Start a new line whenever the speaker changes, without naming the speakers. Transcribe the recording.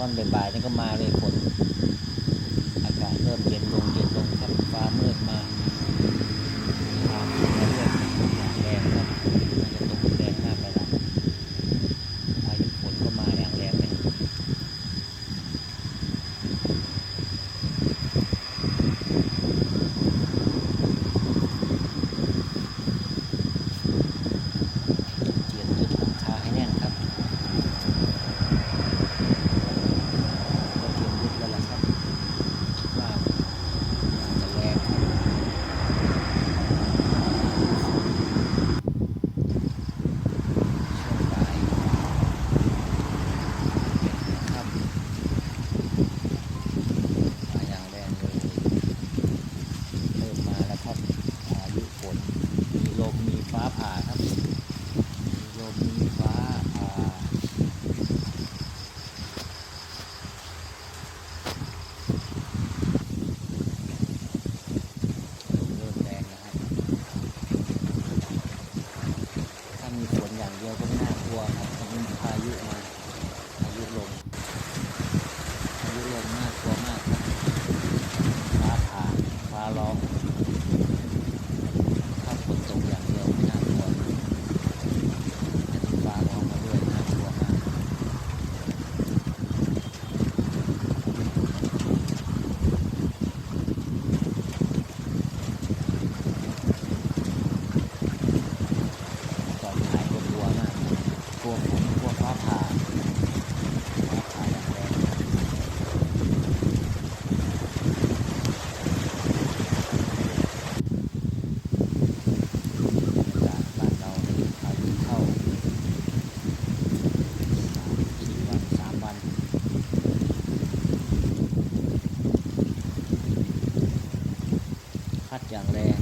ตอนบ่ายๆนี่ก็มาเลยฝนอากาศเริ่มเย็นลงครับฟ้ามืดมาพาขึ้นมาด้วยอย่างแรงครับน่าจะตกแรงมากเลยล่ะพายุฝนก็มาอย่างแรงเลยเตรียมยึดหลังคาให้แน่นครับก็เตรียมยึดแล้วล่ะครับคิดว่าจะแรงครับช่วงบ่ายครับมาอย่างแรงเลยเริ่มมาแล้วครับพายุฝนมีลมมีฟ้าผ่าครับมีลมมีฟ้าผ่าเริ่มแรงนะครับถ้ามีฝนอย่างเดียวก็ไม่น่ากลัวครับถ้ามีพายุมาพายุลมน่ากลัวมากครับฟ้าผ่าฟ้าร้องถ้าฝนตกอย่างเดียวไม่น่ากลัวถ้ามีฟ้าร้องมาด้วยน่ากลัวมากตอนถ่ายก็กลัวมากกลัวฝนกลัวฟ้าผ่าอย่างแรงจากบ้านเราในพายุเข้า4 วัน 3 วันพัดอย่างแรง